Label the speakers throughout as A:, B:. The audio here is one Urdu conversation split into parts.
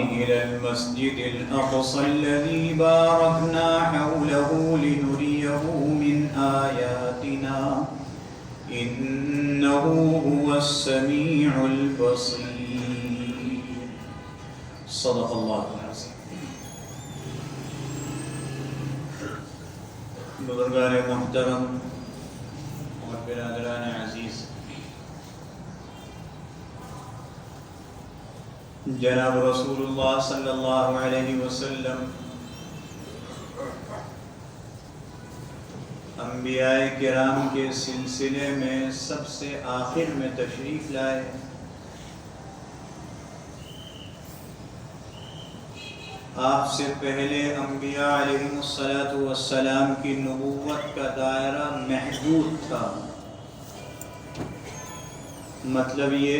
A: إلى المسجد الأقصى الذي باركنا حوله لنريه من آياتنا إنه هو السميع البصير صدق الله العظيم. بزرگان محترم اور برادران عزیز، جناب رسول اللہ صلی اللہ علیہ وسلم انبیاء کرام کے سلسلے میں سب سے آخر میں تشریف لائے. آپ سے پہلے انبیاء علیہ السلام کی نبوت کا دائرہ محدود تھا. مطلب یہ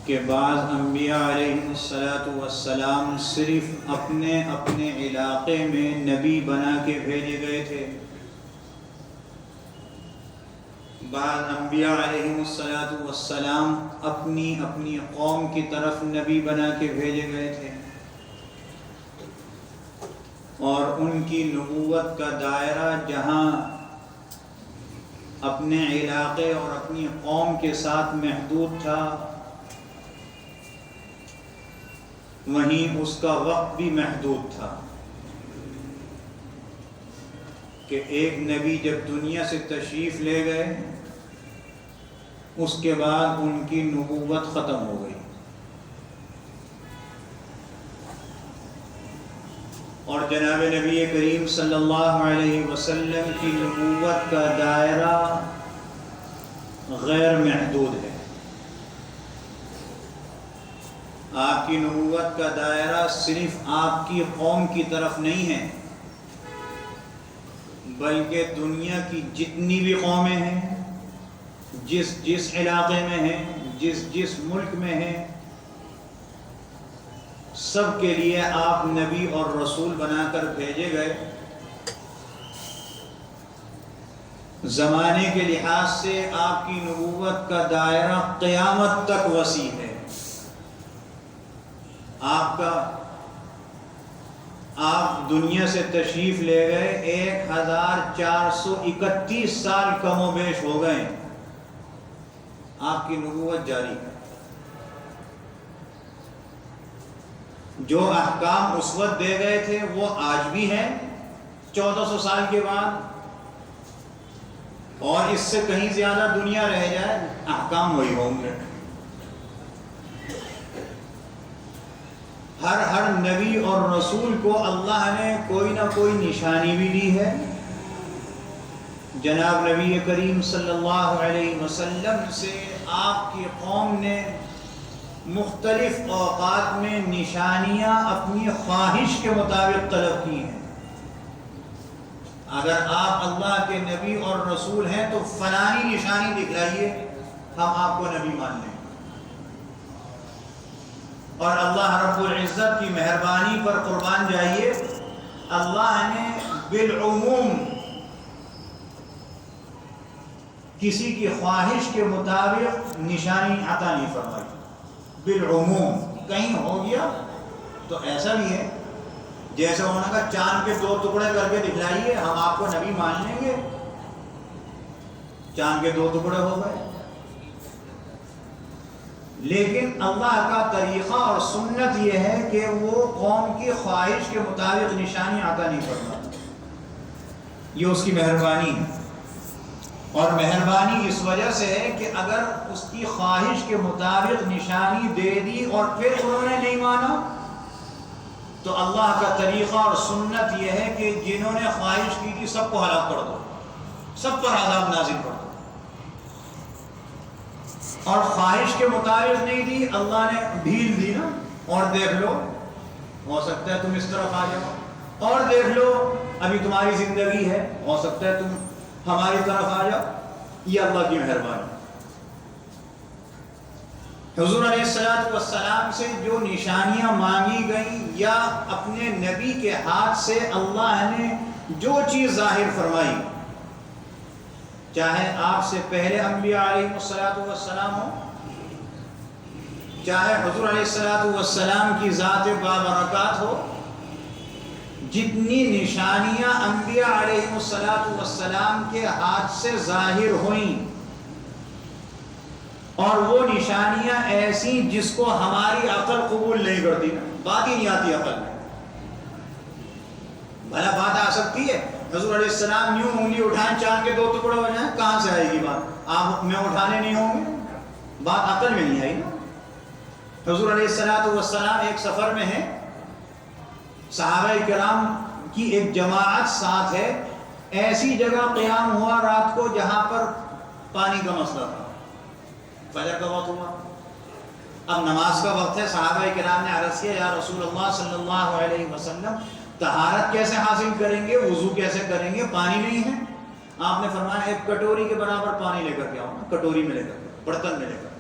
A: کہ بعض انبیاء علیہ السلام صرف اپنے اپنے علاقے میں نبی بنا کے بھیجے گئے تھے. بعض انبیاء علیہ السلام اپنی اپنی قوم کی طرف نبی بنا کے بھیجے گئے تھے، اور ان کی نبوت کا دائرہ جہاں اپنے علاقے اور اپنی قوم کے ساتھ محدود تھا، وہیں اس کا وقت بھی محدود تھا کہ ایک نبی جب دنیا سے تشریف لے گئے اس کے بعد ان کی نبوت ختم ہو گئی. اور جناب نبی کریم صلی اللہ علیہ وسلم کی نبوت کا دائرہ غیر محدود ہے. آپ کی نبوت کا دائرہ صرف آپ کی قوم کی طرف نہیں ہے، بلکہ دنیا کی جتنی بھی قومیں ہیں، جس علاقے میں ہیں، جس ملک میں ہیں، سب کے لیے آپ نبی اور رسول بنا کر بھیجے گئے. زمانے کے لحاظ سے آپ کی نبوت کا دائرہ قیامت تک وسیع ہے. آپ دنیا سے تشریف لے گئے، 1431 سال کم و بیش ہو گئے، آپ کی نبوت جاری ہے. جو احکام اس وقت دے گئے تھے وہ آج بھی ہیں 1400 سال کے بعد، اور اس سے کہیں زیادہ دنیا رہ جائے احکام وہی ہوں گے. ہر نبی اور رسول کو اللہ نے کوئی نہ کوئی نشانی بھی دی ہے. جناب نبی کریم صلی اللہ علیہ وسلم سے آپ کی قوم نے مختلف اوقات میں نشانیاں اپنی خواہش کے مطابق طلب کی ہیں. اگر آپ اللہ کے نبی اور رسول ہیں تو فلانی نشانی دکھلائیے، ہم آپ کو نبی مان لیں. اور اللہ رب العزت کی مہربانی پر قربان جائیے، اللہ نے بالعموم کسی کی خواہش کے مطابق نشانی عطا نہیں فرمائی. بالعموم کہیں ہو گیا تو ایسا بھی ہے جیسے انہوں نے کہا چاند کے 2 ٹکڑے کر کے دکھلائیے، ہم آپ کو نبی مان لیں گے. چاند کے 2 ٹکڑے ہو گئے. لیکن اللہ کا طریقہ اور سنت یہ ہے کہ وہ قوم کی خواہش کے مطابق نشانی عطا نہیں فرماتا. یہ اس کی مہربانی ہے، اور مہربانی اس وجہ سے ہے کہ اگر اس کی خواہش کے مطابق نشانی دے دی اور پھر انہوں نے نہیں مانا تو اللہ کا طریقہ اور سنت یہ ہے کہ جنہوں نے خواہش کی تھی سب کو ہلاک کر دو، سب پر عذاب نازل کر دو. اور خواہش کے مطابق نہیں دی، اللہ نے ڈھیل دی نا، اور دیکھ لو ہو سکتا ہے تم اس طرف آ جاؤ، اور دیکھ لو ابھی تمہاری زندگی ہے، ہو سکتا ہے تم ہماری طرف آ جاؤ. یہ اللہ کی مہربانی. حضور علیہ السلام سے جو نشانیاں مانگی گئیں یا اپنے نبی کے ہاتھ سے اللہ نے جو چیز ظاہر فرمائی، چاہے آپ سے پہلے انبیاء علیہ السلام ہو چاہے حضور علیہ السلام کی ذات بابرکات ہو، جتنی نشانیاں انبیاء علیہ السلام کے ہاتھ سے ظاہر ہوئیں، اور وہ نشانیاں ایسی جس کو ہماری عقل قبول نہیں کرتی نا، بات ہی نہیں آتی عقل میں۔ بھلا بات آ سکتی ہے حضور علیہ السلام یوں انگلی اٹھائیں چاند کے دو ٹکڑے ہو جائیں، کہاں سے آئے گی بات؟ آپ میں اٹھانے نہیں ہوں گے، بات عقل میں نہیں آئی نا۔ حضور علیہ السلام ایک سفر میں ہے، صحابہ کرام کی ایک جماعت ساتھ ہے، ایسی جگہ قیام ہوا رات کو جہاں پر پانی کا مسئلہ تھا، فجر کا وقت ہوا، اب نماز کا وقت ہے۔ صحابہ کرام نے عرض کیا یا رسول اللہ صلی اللہ علیہ وسلم طہارت کیسے حاصل کریں گے، وضو کیسے کریں گے، پانی نہیں ہے۔ آپ نے فرمایا ایک کٹوری کے برابر پانی لے کر کے آؤ، کٹوری میں لے کر کے، برتن میں لے کر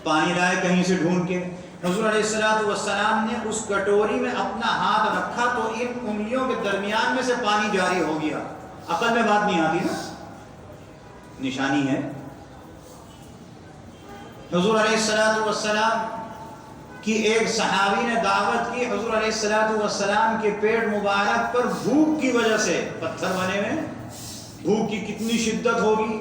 A: پانی لائے کہیں سے ڈھونڈ کے۔ حضور علیہ السلام نے اس کٹوری میں اپنا ہاتھ رکھا تو ان انگلیوں کے درمیان میں سے پانی جاری ہو گیا۔ عقل میں بات نہیں آتی نا، نشانی ہے۔ حضور علیہ السلام کی ایک صحابی نے دعوت کی، حضور علیہ السلام کے پیٹ مبارک پر بھوک کی وجہ سے، پتھر بنے ہوئے، بھوک کی کتنی شدت ہوگی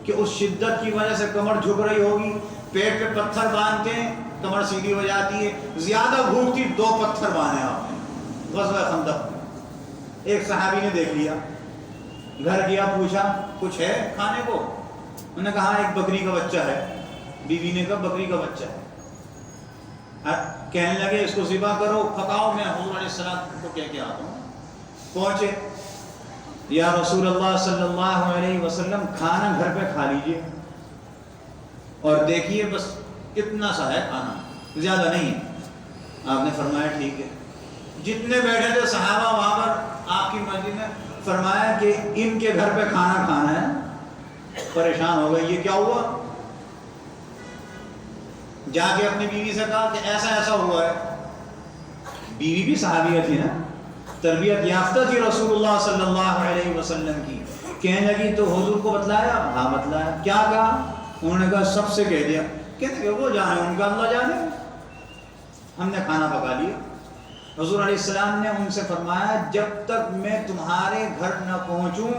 A: کہ اس شدت کی وجہ سے کمر جھک رہی ہوگی، پیٹ پہ پتھر باندھتے ہیں کمر سیدھی ہو جاتی ہے، زیادہ بھوک تھی 2 پتھر باندھے آپ نے غزوہ خندق۔ ایک صحابی نے دیکھ لیا، گھر گیا، پوچھا کچھ ہے کھانے کو؟ انہوں نے کہا ایک بکری کا بچہ ہے۔ بیوی نے کہا بکری کا بچہ ہے، کہنے لگے اس کو ذبح کرو، پکاؤ، میں حضور علیہ السلام کو کہہ کے آتا ہوں۔ پہنچے، یا رسول اللہ صلی اللہ علیہ وسلم کھانا گھر پہ کھا لیجئے اور دیکھیے بس اتنا سا ہے کھانا، زیادہ نہیں ہے۔ آپ نے فرمایا ٹھیک ہے۔ جتنے بیٹھے تھے صحابہ وہاں پر آپ کی مسجد میں، فرمایا کہ ان کے گھر پہ کھانا کھانا ہے۔ پریشان ہو گئے، یہ کیا ہوا؟ جا کے اپنی بیوی سے کہا کہ ایسا ایسا ہوا ہے۔ بیوی بھی صحابیہ تھی نا، تربیت یافتہ تھی رسول اللہ صلی اللہ علیہ وسلم کی۔ کہنے لگی تو حضور کو بتلایا؟ ہاں بتلایا۔ کیا کہا؟ انہوں نے کہا سب سے کہہ دیا۔ کہتے کہ وہ جانے، ان کا اللہ جانے، ہم نے کھانا پکا لیا۔ حضور علیہ السلام نے ان سے فرمایا جب تک میں تمہارے گھر نہ پہنچوں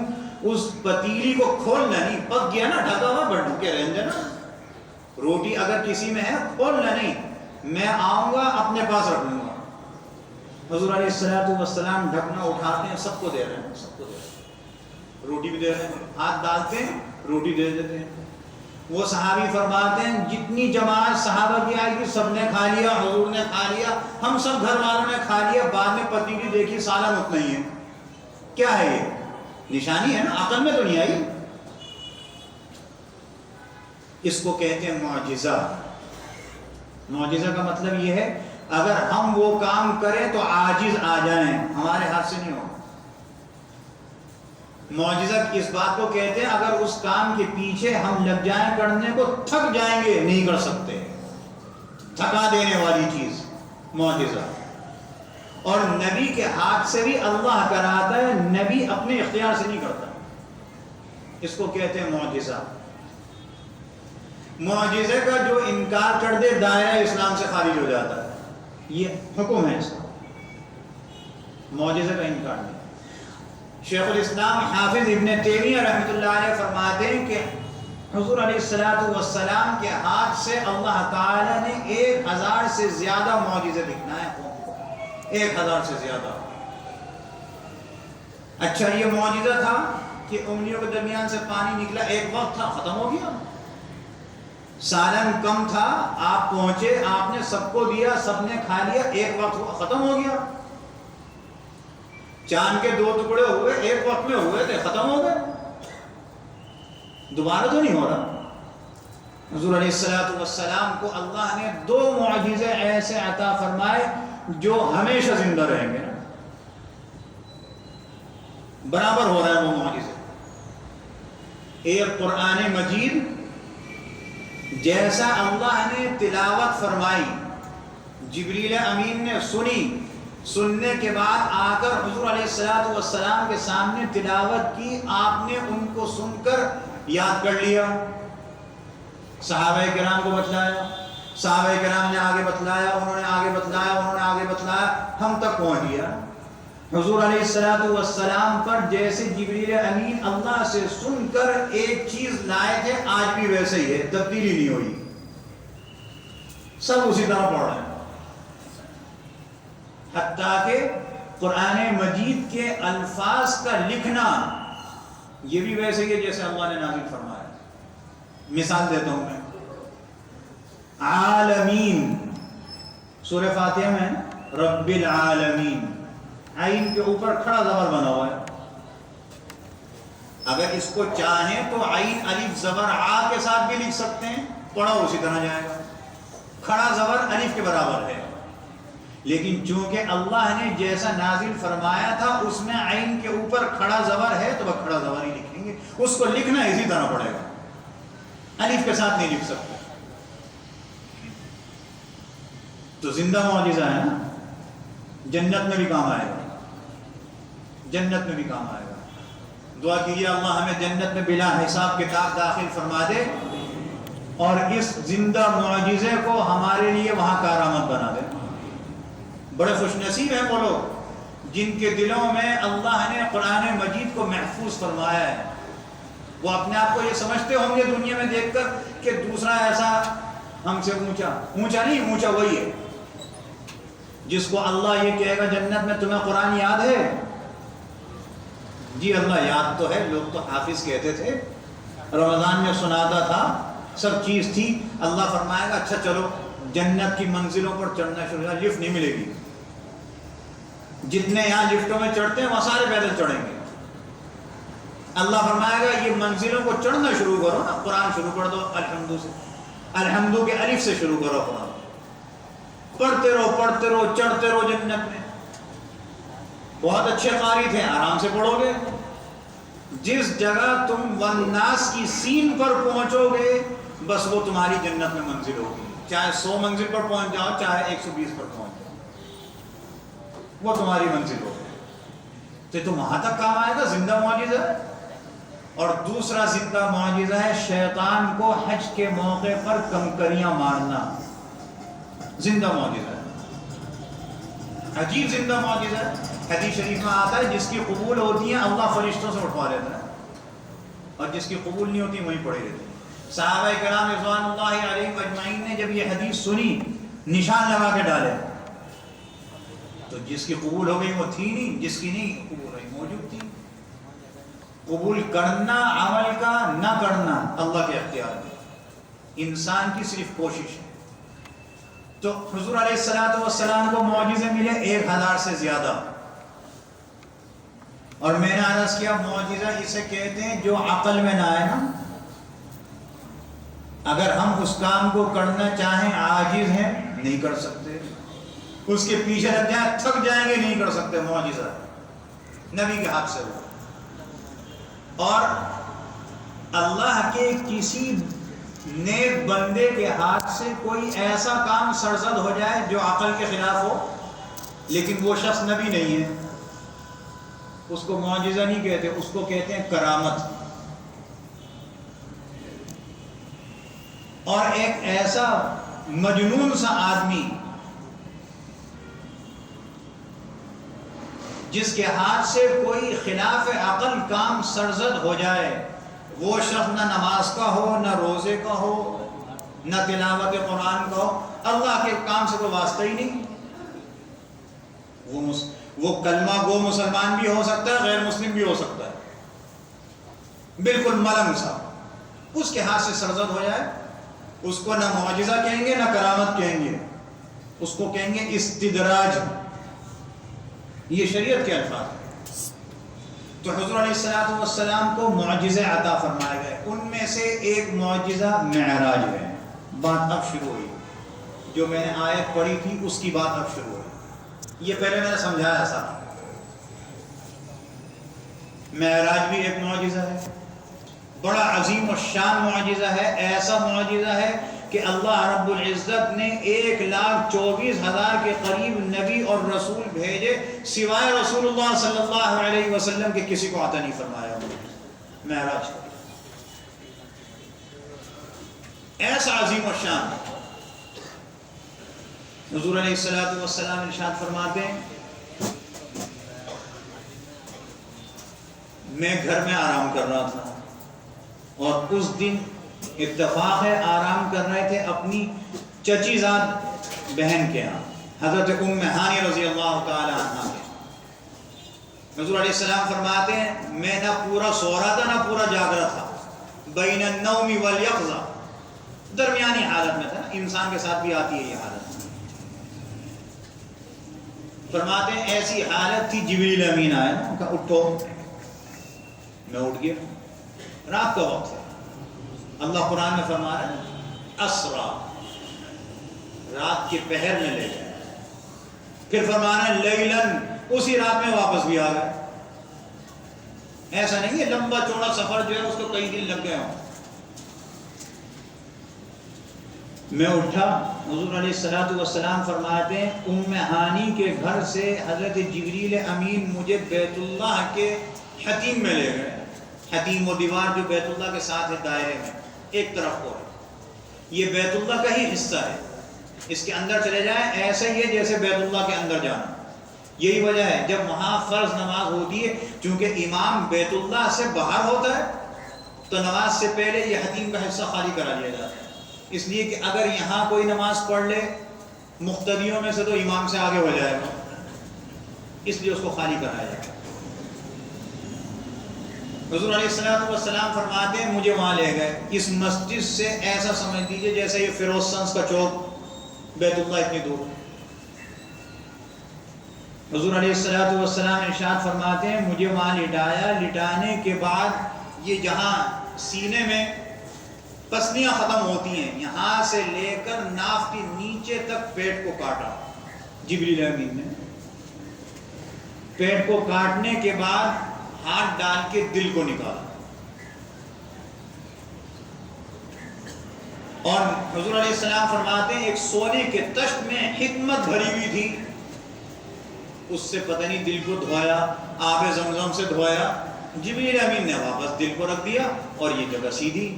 A: اس پتیلی کو کھولنا نہیں، پک گیا نا، ڈھکا ہوا، بڑھ ڈھکے رہیں گے نا، روٹی اگر کسی میں ہے کھولنا نہیں، میں آؤں گا اپنے پاس رکھ لوں گا۔ حضور علیہ السلام ڈھکنا اٹھاتے ہیں، سب کو دے رہے ہیں، سب کو دے رہے ہیں، روٹی بھی دے رہے ہیں، ہاتھ ڈالتے ہیں روٹی دے دیتے ہیں۔ وہ صحابی فرماتے ہیں جتنی جماعت صحابہ کی آئی تھی سب نے کھا لیا، حضور نے کھا لیا، ہم سب گھر والوں نے کھا لیا، بعد میں پتیلی دیکھی سالن اتنا ہی ہے۔ کیا ہے یہ؟ نشانی ہے نا، عقل میں تو نہیں آئی۔ اس کو کہتے ہیں معجزہ۔ معجزہ کا مطلب یہ ہے اگر ہم وہ کام کریں تو عاجز آ جائیں، ہمارے ہاتھ سے نہیں ہوگا۔ معجزہ اس بات کو کہتے ہیں اگر اس کام کے پیچھے ہم لگ جائیں کرنے کو، تھک جائیں گے، نہیں کر سکتے، تھکا دینے والی چیز معجزہ۔ اور نبی کے ہاتھ سے بھی اللہ کراتا ہے، نبی اپنے اختیار سے نہیں کرتا، اس کو کہتے ہیں معجزہ۔ معجزے کا جو انکار کر دے دائرہ اسلام سے خارج ہو جاتا ہے، یہ حکم ہے اس کا، معجزے کا انکار نہیں۔ شیخ الاسلام حافظ ابن تیمیہ رحمۃ اللہ علیہ فرماتے ہیں کہ حضور علیہ السلام کے ہاتھ سے اللہ تعالیٰ نے 1000 سے زیادہ معجزے دکھائے ہیں، 1000 سے زیادہ۔ اچھا یہ معجزہ تھا کہ انگلیوں کے درمیان سے پانی نکلا، ایک وقت تھا ختم ہو گیا، سالن کم تھا، آپ پہنچے، آپ نے سب کو دیا، سب نے کھا لیا، ایک وقت ہوا ختم ہو گیا۔ چاند کے 2 ٹکڑے ہوئے، ایک وقت میں ہوئے تھے، ختم ہو گئے، دوبارہ تو نہیں ہو رہا۔ حضور علیہ السلام کو اللہ نے 2 معجزے ایسے عطا فرمائے جو ہمیشہ زندہ رہیں گے، برابر ہو رہا ہے وہ معجزے۔ ایک قرآن مجید جیسا اللہ نے تلاوت فرمائی، جبریل امین نے سنی، سننے کے بعد آ کر حضور علیہ السلام کے سامنے تلاوت کی، آپ نے ان کو سن کر یاد کر لیا، صحابہ کرام کو بتلایا، صحابہ کرام نے آگے بتلایا، انہوں نے آگے بتلایا، انہوں نے آگے بتلایا، ہم تک پہنچ گیا۔ حضور علیہ السلام پر جیسے جبریل امین اللہ سے سن کر ایک چیز لائے تھے، آج بھی ویسے ہی ہے، تبدیلی نہیں ہوئی، سب اسی طرح پڑھ رہے ہیں۔ حتیٰ کہ قرآن مجید کے الفاظ کا لکھنا یہ بھی ویسے ہی ہے جیسے اللہ نے نازل فرمایا۔ مثال دیتا ہوں میں، عالمین سورہ فاتحہ میں رب العالمین، عین کے اوپر کھڑا زبر بنا ہوا ہے، اگر اس کو چاہیں تو عین الف زبر آ کے ساتھ بھی لکھ سکتے ہیں، پڑھا اسی طرح جائے گا، کھڑا زبر الف کے برابر ہے، لیکن چونکہ اللہ نے جیسا نازل فرمایا تھا اس میں عین کے اوپر کھڑا زبر ہے تو وہ کھڑا زبر ہی لکھیں گے، اس کو لکھنا اسی طرح پڑے گا، الف کے ساتھ نہیں لکھ سکتے۔ تو زندہ معجزہ ہے نا، جنت میں بھی کام آئے گا، جنت میں بھی کام آئے گا۔ دعا کیجیے اللہ ہمیں جنت میں بلا حساب کتاب داخل فرما دے اور اس زندہ معجزے کو ہمارے لیے وہاں کارآمد بنا دے۔ بڑے خوش نصیب ہیں وہ لوگ جن کے دلوں میں اللہ نے قرآن مجید کو محفوظ فرمایا ہے، وہ اپنے آپ کو یہ سمجھتے ہوں گے دنیا میں دیکھ کر کہ دوسرا ایسا ہم سے اونچا نہیں، اونچا وہی ہے جس کو اللہ یہ کہے گا جنت میں تمہیں قرآن یاد ہے؟ جی اللہ یاد تو ہے، لوگ تو حافظ کہتے تھے، رمضان میں سناتا تھا، سب چیز تھی۔ اللہ فرمائے گا اچھا چلو جنت کی منزلوں پر چڑھنا شروع کر، لفٹ نہیں ملے گی، جتنے یہاں لفٹوں میں چڑھتے ہیں وہ سارے پیدل چڑھیں گے۔ اللہ فرمائے گا یہ منزلوں کو چڑھنا شروع کرو نا، قرآن شروع کر دو الحمد سے، الحمد کے الف سے شروع کرو، قرآن پڑھتے رہو چڑھتے رہو جنت میں۔ بہت اچھے قاری تھے، آرام سے پڑھو گے، جس جگہ تم والناس کی سین پر پہنچو گے بس وہ تمہاری جنت میں منزل ہوگی، چاہے 100 منزل پر پہنچ جاؤ چاہے 120 پر پہنچ جاؤ، وہ تمہاری منزل ہوگی۔ تو وہاں تک کام آئے گا، زندہ معجزہ ہے۔ اور دوسرا زندہ معجزہ ہے شیطان کو حج کے موقع پر کنکریاں مارنا، زندہ معجزہ ہے، عجیب زندہ معجزہ ہے۔ حدیث شریف میں آتا ہے جس کی قبول ہوتی ہیں اللہ فرشتوں سے اٹھوا لیتا ہے، اور جس کی قبول نہیں ہوتی وہیں پڑے رہتے ہیں۔ صحابہ کرام رضوان اللہ علیہم اجمعین نے جب یہ حدیث سنی نشان لگا کے ڈالے، تو جس کی قبول ہو گئی وہ تھی نہیں، جس کی نہیں قبول ہوئی موجود تھی۔ قبول کرنا عمل کا، نہ کرنا اللہ کے اختیار میں، انسان کی صرف کوشش ہے۔ تو حضور علیہ السلام کو معجزے ملے 1000 سے زیادہ، اور میں نے عرض کیا معجزہ اسے کہتے ہیں جو عقل میں نہ آئے نا، اگر ہم اس کام کو کرنا چاہیں عاجز ہیں نہیں کر سکتے، اس کے پیچھے لگ جائیں تھک جائیں گے نہیں کر سکتے، معجزہ نبی کے ہاتھ سے ہوا۔ اور اللہ کے کسی نیک بندے کے ہاتھ سے کوئی ایسا کام سرزد ہو جائے جو عقل کے خلاف ہو، لیکن وہ شخص نبی نہیں ہے، اس کو معجزہ نہیں کہتے، اس کو کہتے ہیں کرامت۔ اور ایک ایسا مجنون سا آدمی جس کے ہاتھ سے کوئی خلاف عقل کام سرزد ہو جائے، وہ شخص نہ نماز کا ہو، نہ روزے کا ہو، نہ تلاوت قرآن کا ہو، اللہ کے کام سے کوئی واسطہ ہی نہیں، وہ کلمہ گو مسلمان بھی ہو سکتا ہے، غیر مسلم بھی ہو سکتا ہے، بالکل ملنگ سا، اس کے ہاتھ سے سرزد ہو جائے، اس کو نہ معجزہ کہیں گے نہ کرامت کہیں گے، اس کو کہیں گے استدراج۔ یہ شریعت کے الفاظ ہیں۔ تو حضور علیہ السلام کو معجزے عطا فرمائے گئے، ان میں سے ایک معجزہ معراج ہے۔ بات اب شروع ہوئی، جو میں نے آیت پڑھی تھی اس کی بات اب شروع ہوئی، یہ پہلے میں نے سمجھایا تھا۔ معراج بھی ایک معجزہ ہے، بڑا عظیم و شان معجزہ ہے، ایسا معجزہ ہے کہ اللہ رب العزت نے 1,24,000 کے قریب نبی اور رسول بھیجے، سوائے رسول اللہ صلی اللہ علیہ وسلم کے کسی کو عطا نہیں فرمایا معراج کا۔ ایسا عظیم و شان حضور علیہ الصلوۃ والسلام ارشاد فرماتے ہیں میں گھر میں آرام کر رہا تھا اور اس دن اتفاق ہے آرام کر رہے تھے اپنی چچی زاد بہن کے ہاں حضرت ام ہانی رضی اللہ تعالی عنہ کے۔ حضور علیہ السلام فرماتے ہیں میں نہ پورا سو رہا تھا نہ پورا جاگ رہا تھا، بین النوم والیقظہ، درمیانی حالت میں تھا، انسان کے ساتھ بھی آتی ہے یہ حالت۔ فرماتے ہیں ایسی حالت تھی جبریل امین آئے نا کہا اٹھو، میں اٹھ گیا، رات کا وقت ہے، اللہ قرآن میں فرما رہا ہے اسرا، رات کے پہر میں لے گئے، پھر فرمانا ہے لیلن، اسی رات میں واپس بھی آ گئے۔ ایسا نہیں ہے لمبا چوڑا سفر جو ہے اس کو کئی دن لگ گئے ہوں۔ میں اٹھا، حضور علیہ الصلوۃ والسلام فرماتے ہیں ام ہانی کے گھر سے حضرت جبریل امین مجھے بیت اللہ کے حتیم میں لے گئے۔ حتیم و دیوار جو بیت اللہ کے ساتھ ہے دائرے میں، ایک طرف کو ہے، یہ بیت اللہ کا ہی حصہ ہے، اس کے اندر چلے جائیں ایسے ہی ہے جیسے بیت اللہ کے اندر جانا۔ یہی وجہ ہے جب وہاں فرض نماز ہوتی ہے، چونکہ امام بیت اللہ سے باہر ہوتا ہے تو نماز سے پہلے یہ حتیم کا حصہ خالی کرا لیا جاتا ہے، اس لیے کہ اگر یہاں کوئی نماز پڑھ لے مقتدیوں میں سے تو امام سے آگے ہو جائے گا، اس لیے اس کو خالی کرایا جائے گا۔ حضور علیہ الصلوۃ والسلام فرماتے ہیں مجھے وہاں لے گئے، اس مسجد سے ایسا سمجھ لیجیے جیسے یہ فیروز سنس کا چوک، بیت اللہ اتنی دور۔ حضور علیہ الصلوۃ والسلام ارشاد فرماتے ہیں مجھے وہاں لٹایا، لٹانے کے بعد یہ جہاں سینے میں پسلیاں ختم ہوتی ہیں یہاں سے لے کر ناف کے نیچے تک پیٹ کو کاٹا جبریل امین نے۔ پیٹ کو کاٹنے کے بعد ہاتھ ڈال کے دل کو نکالا، اور حضور علیہ السلام فرماتے ہیں ایک سونے کے تشت میں حکمت بھری ہوئی تھی، اس سے پتہ نہیں دل کو دھویا، آب زمزم سے دھویا، جبریل امین نے واپس دل کو رکھ دیا اور یہ جگہ سیدھی۔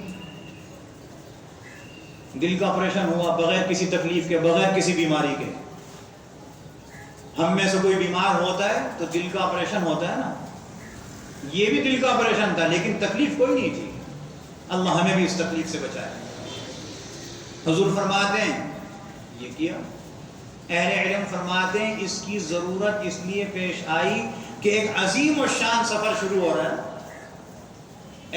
A: دل کا آپریشن ہوا بغیر کسی تکلیف کے، بغیر کسی بیماری کے۔ ہم میں سے کوئی بیمار ہوتا ہے تو دل کا آپریشن ہوتا ہے نا، یہ بھی دل کا آپریشن تھا لیکن تکلیف کوئی نہیں تھی، اللہ ہمیں بھی اس تکلیف سے بچائے۔ حضور فرماتے ہیں یہ کیا۔ اہل علم فرماتے ہیں اس کی ضرورت اس لیے پیش آئی کہ ایک عظیم و شان سفر شروع ہو رہا ہے،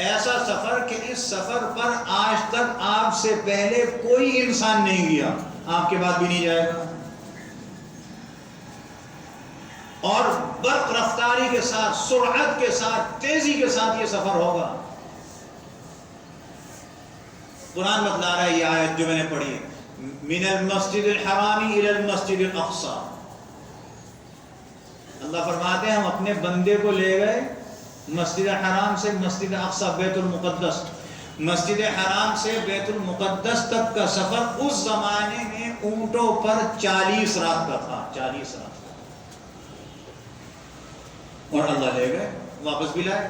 A: ایسا سفر کہ اس سفر پر آج تک آپ سے پہلے کوئی انسان نہیں گیا، آپ کے بعد بھی نہیں جائے گا، اور برق رفتاری کے ساتھ، سرعت کے ساتھ، تیزی کے ساتھ یہ سفر ہوگا۔ قرآن بتلا رہا ہے یہ آیت جو میں نے پڑھی ہے، من المسجد الحرام الى المسجد الاقصى، اللہ فرماتے ہیں ہم اپنے بندے کو لے گئے مسجد حرام سے مسجد اقصی بیت المقدس، مسجد حرام سے بیت المقدس تک کا سفر اس زمانے میں اونٹوں پر 40 رات کا تھا، 40 رات، اور اللہ لے گئے، واپس بھی لائے۔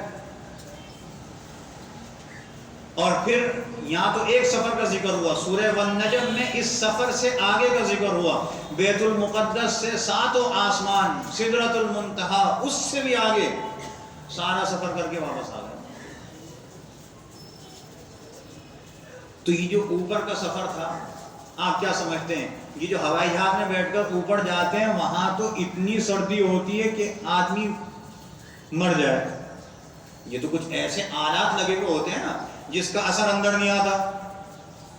A: اور پھر یہاں تو ایک سفر کا ذکر ہوا، سورہ والنجم میں اس سفر سے آگے کا ذکر ہوا، بیت المقدس سے 7 آسمان، سدرۃ المنتہا، اس سے بھی آگے سارا سفر کر کے واپس آ گئے۔ تو یہ جو اوپر کا سفر تھا، آپ کیا سمجھتے ہیں یہ جو ہوائی جہاز میں بیٹھ کر اوپر جاتے ہیں وہاں تو اتنی سردی ہوتی ہے کہ آدمی مر جائے، یہ تو کچھ ایسے آلات لگے ہوئے ہوتے ہیں نا جس کا اثر اندر نہیں آتا۔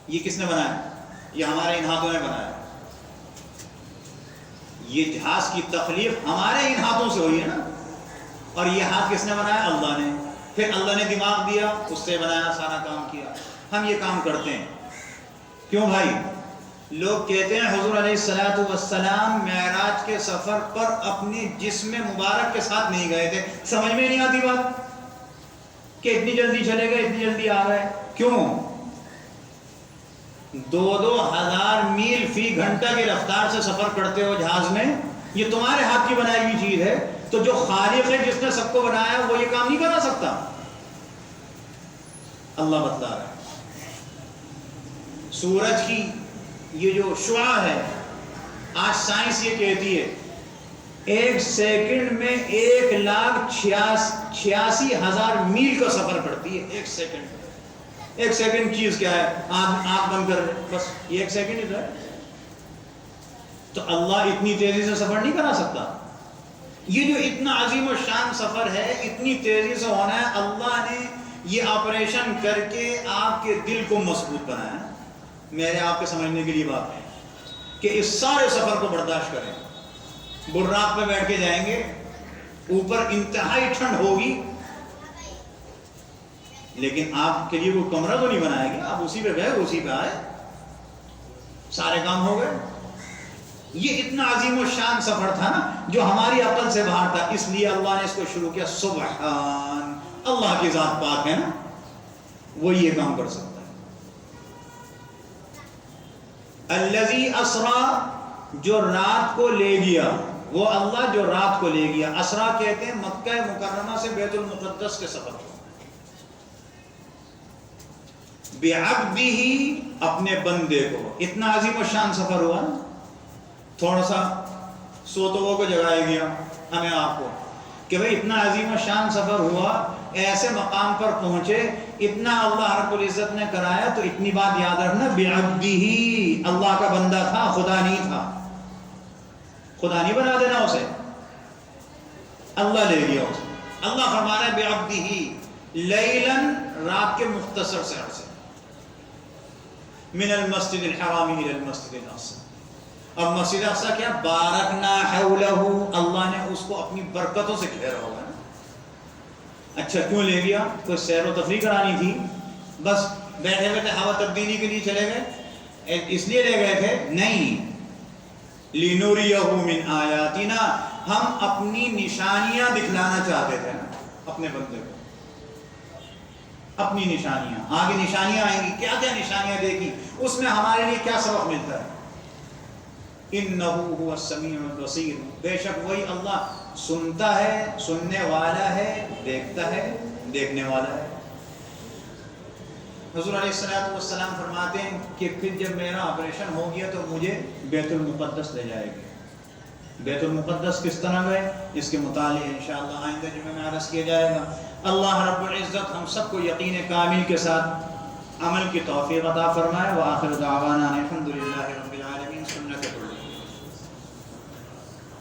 A: یہ کس نے بنایا؟ یہ ہمارے ان ہاتھوں نے بنایا، یہ جہاز کی تخلیق ہمارے ان ہاتھوں سے ہوئی ہے نا، اور یہ ہاتھ کس نے بنایا؟ اللہ نے، پھر اللہ نے دماغ دیا، اس سے بنایا، سارا کام کیا۔ ہم یہ کام کرتے ہیں کیوں بھائی؟ لوگ کہتے ہیں حضور علیہ الصلوۃ والسلام معراج کے سفر پر اپنے جسم مبارک کے ساتھ نہیں گئے تھے، سمجھ میں نہیں آتی بات کہ اتنی جلدی چلے گئے، اتنی جلدی آ گئے، کیوں؟ 2,000 میل فی گھنٹہ کی رفتار سے سفر کرتے ہو جہاز میں، یہ تمہارے ہاتھ کی بنائی ہوئی چیز ہے، تو جو خالق ہے جس نے سب کو بنایا وہ یہ کام نہیں کرا سکتا؟ اللہ بتلا رہا ہے سورج کی یہ جو شعاع ہے آج سائنس یہ کہتی ہے 1 سیکنڈ میں 1,86,000 میل کا سفر پڑتی ہے 1 سیکنڈ. 1 سیکنڈ چیز کیا ہے؟ آنکھ بند کر بس یہ 1 سیکنڈ ہی تو ہے. تو اللہ اتنی تیزی سے سفر نہیں کرا سکتا. یہ جو اتنا عظیم و شان سفر ہے اتنی تیزی سے ہونا ہے، اللہ نے یہ آپریشن کر کے آپ کے دل کو مضبوط بنایا. میرے آپ کے سمجھنے کے لیے بات ہے کہ اس سارے سفر کو برداشت کریں. براق پہ بیٹھ کے جائیں گے، اوپر انتہائی ٹھنڈ ہوگی، لیکن آپ کے لیے وہ کمرہ تو نہیں بنائے گی، آپ اسی پہ گئے اسی پہ آئے، سارے کام ہو گئے. یہ اتنا عظیم و شان سفر تھا نا جو ہماری عقل سے باہر تھا، اس لیے اللہ نے اس کو شروع کیا سبحان. اللہ کی ذات پاک ہے نا، وہ یہ کام کر سکتا ہے. الذی اسرا، جو رات کو لے گیا، وہ اللہ جو رات کو لے گیا. اسرا کہتے ہیں مکہ مکرمہ سے بیت المقدس کے سفر کو. بعبدہ، اپنے بندے کو. اتنا عظیم و شان سفر ہوا نا. تھوڑا سا سوتوں کو جگایا گیا ہمیں آپ کو کہ بھئی اتنا عظیم و شان سفر ہوا، ایسے مقام پر پہنچے، اتنا اللہ رب العزت نے کرایا. تو اتنی بات یاد رکھنا، بعبدہ، اللہ کا بندہ تھا، خدا نہیں تھا. خدا نہیں بنا دینا اسے، اللہ لے گیا اسے. اللہ فرما رہا ہے بعبدہ لیلاً، رات کے مختصر سے عرصے، من المسجد الحرام الى المسجد الاقصى. اب مسجد اقصی کیا؟ بارکنا حولہ، اللہ نے اس کو اپنی برکتوں سے گھیرا ہوگا نا. اچھا کیوں لے گیا؟ کوئی سیر و تفریح کرانی تھی؟ بس بیٹھے بیٹھے ہوا تبدیلی کے لیے چلے گئے اس لیے لے گئے تھے؟ نہیں. لنوریہ من آیاتنا، ہم اپنی نشانیاں دکھلانا چاہتے تھے نا اپنے بندے کو. اپنی نشانیاں، آگے نشانیاں آئیں گی، کیا کیا نشانیاں دیکھی، اس میں ہمارے لیے کیا سبق ملتا ہے. انہ هو السمیع البصیر، بے شک وہی اللہ سنتا ہے، سننے والا ہے، دیکھتا ہے، دیکھنے والا ہے. حضور علیہ السلام فرماتے ہیں کہ پھر جب میرا آپریشن ہو گیا تو مجھے بیت المقدس لے جائے گا. بیت المقدس کس طرح گئے اس کے متعلق انشاءاللہ آئندہ جمعہ میں عرض کیا جائے گا. اللہ رب العزت ہم سب کو یقین کامل کے ساتھ عمل کی توفیق عطا فرمائے. وآخر دعوانا الحمدللہ رب العالمین. سنت